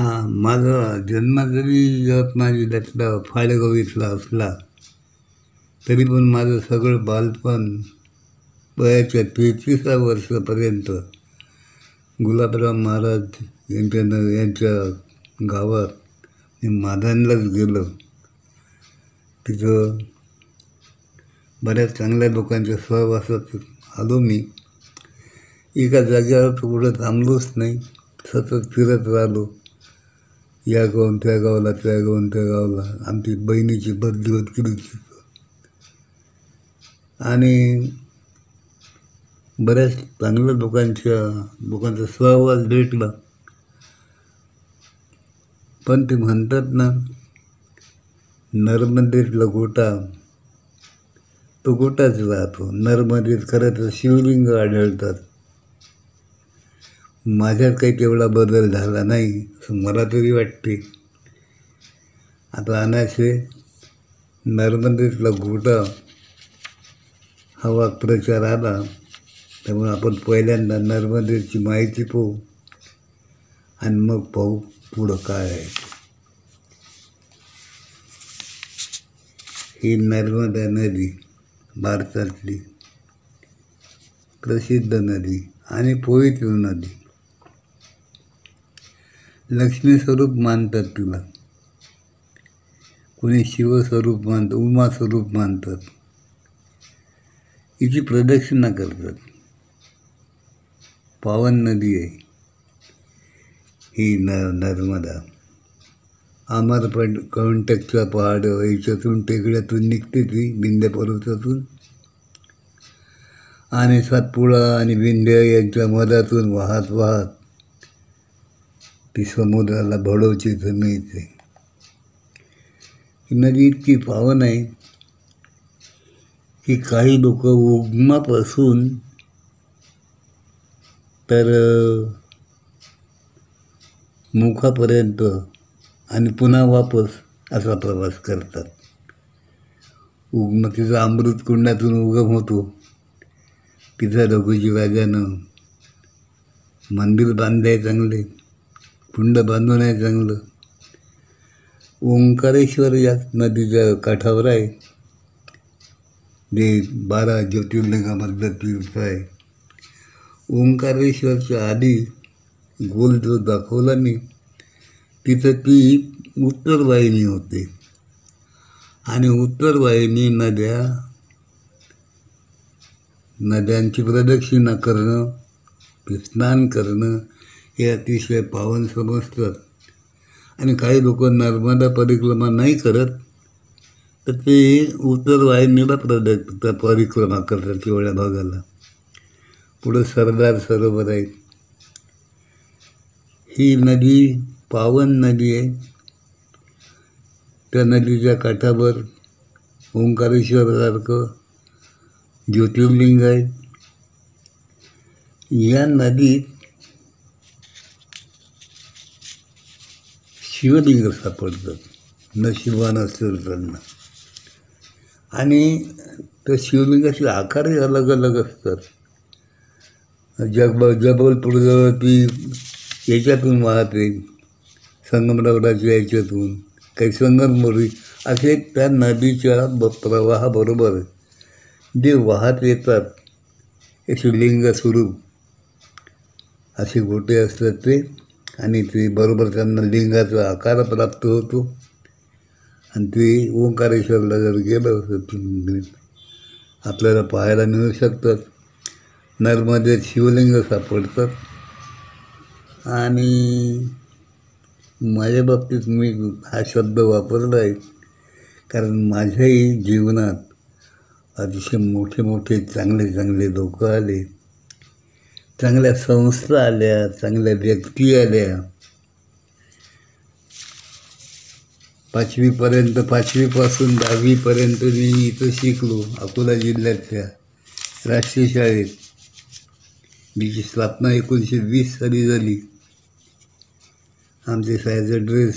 हां, माझा जन्म जरी यवतमाळ जिल्ह्यातला फाळेगाव इथला असला तरी पण माझं सगळं बालपण वयाच्या 33व्या वर्षापर्यंत गुलाबराव महाराज यांच्या गावात मी माधानलाच गेलो. तिथं बऱ्याच चांगल्या लोकांच्या सहवासात आलो मी. एका जागेवर कुठं थांबलोच नाही, सतत फिरत राहिलो. या गावून त्या गावाला, त्या गावून त्या गावाला. आमची बहिणीची बदली होत गेली तिथं आणि बऱ्याच चांगल्या लोकांचा सहवास भेटला. पण ते म्हणतात ना, नरमध्येच गोटा तो गोटाच राहतो. नरमध्ये खरं तर शिवलिंग आढळतात. माझ्यात काही तेवढा बदल झाला नाही असं मला तरी वाटते. आता अनायसे नर्मदेतला गोटा हा वाक्प्रचार आला, त्यामुळे आपण पहिल्यांदा नर्मदेची माहिती पाहू आणि मग पाहू पुढं काय आहे. ही नर्मदा नदी भारतातली प्रसिद्ध नदी आणि पवित्र नदी. लक्ष्मी स्वरूप मानतात तिला, कोणी शिवस्वरूप मानतात, उमा स्वरूप मानतात. हिची प्रदक्षिणा करतात. पावन नदी आहे ही नर्मदा. अमरकंटकच्या पहाड याच्यातून टेकड्यातून निघते ती विंध्य पर्वतातून आणि सातपुडा आणि विंध्य यांच्या मधातून वाहत वाहत ती समुद्राला भडवची मिळते. ही नदी इतकी पावन आहे की काही लोक उगमापासून तर मुखापर्यंत आणि पुन्हा वापस असा प्रवास करतात. तिचा अमृत कुंडातून उगम होतो. तिथं रघुजी राजानं मंदिर बांधले आहे, चांगले कुंड बांधून आहे चांगलं. ओंकारेश्वर या नदीच्या काठावर आहे, जे 12 ज्योतिर्लिंगामधलं तीर्थ आहे. ओंकारेश्वरच्या आधी गोल जो दाखवला मी, तिथं ती उत्तर वाहिनी होते आणि उत्तर वाहिनी नद्यांची प्रदक्षिणा करणं, स्नान करणं हे अतिशय पावन समजतात. आणि काही लोक नर्मदा परिक्रमा नाही करत, तर ते उत्तर वाहिनीला परिक्रमा करतात तेवढ्या भागाला. पुढं सरदार सरोवर आहे. ही नदी पावन नदी आहे. त्या नदीच्या काठावर ओंकारेश्वरासारखं ज्योतिर्लिंग आहे. या नदीत शिवलिंग सापडतात, नशिबान असेल त्यांना. आणि त्या शिवलिंगाचे आकारही अलग अलग असतात. जबलपूरजवळ ती याच्यातून वाहते, संगमरवराच्या याच्यातून, काही संगमरवरी असे त्या नदीच्या प्रवाहाबरोबर जे वाहत येतात हे शिवलिंग स्वरूप असे गोटे असतात ते. आणि ते बरोबर त्यांना लिंगाचा आकार प्राप्त होतो. आणि ते ओंकारेश्वरला जर गेलं तर आपल्याला पाहायला मिळू शकतात. नर्मदेत शिवलिंग सापडतात. आणि माझ्या बाबतीत मी हा शब्द वापरला आहे कारण माझ्याही जीवनात अतिशय मोठे मोठे चांगले लोक आले, चांगल्या संस्था आल्या, चांगल्या व्यक्ती आल्या. 5वीपासून 10वीपर्यंत मी इथं शिकलो, अकोला जिल्ह्यातल्या राष्ट्रीय शाळेत, जिची स्थापना 1920 साली झाली. आमचे शाळेचा ड्रेस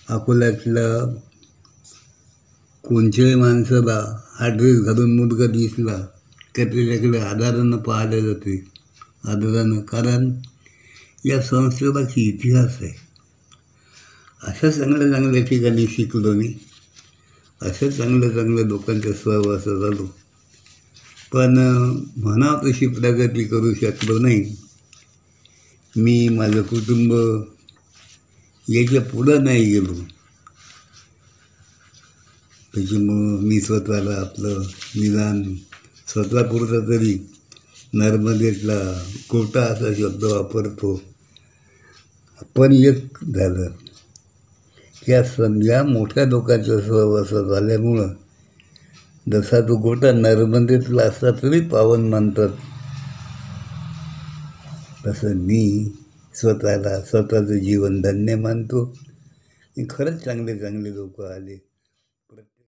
अकोल्यातल्या कोणत्याही माणसाला हा ड्रेस घालून मुलगा दिसला तर त्याच्याकडे आदरानं पाहिलं जाते. आदरानं, कारण या संस्कृताची इतिहास आहे. अशा चांगल्या चांगल्या ठिकाणी शिकलो मी, अशा चांगल्या चांगल्या लोकांच्या सहवासात आलो, पण म्हणावं तशी प्रगती करू शकलो नाही. मी माझं कुटुंब याच्या पुढं नाही गेलो. त्याच्यामुळं मी स्वतःला आपलं निदान स्वतःपुरता तरी नर्मदेतला कोटा असा शब्द वापरतो. पण एक झालं या या मोठ्या लोकांच्या सहवासात आल्यामुळं जसा तो गोटा नर्मदेतला असला तरी पावन मानतात, तसं मी स्वतःचं जीवन धन्य मानतो. खरंच चांगले चांगले लोक आले.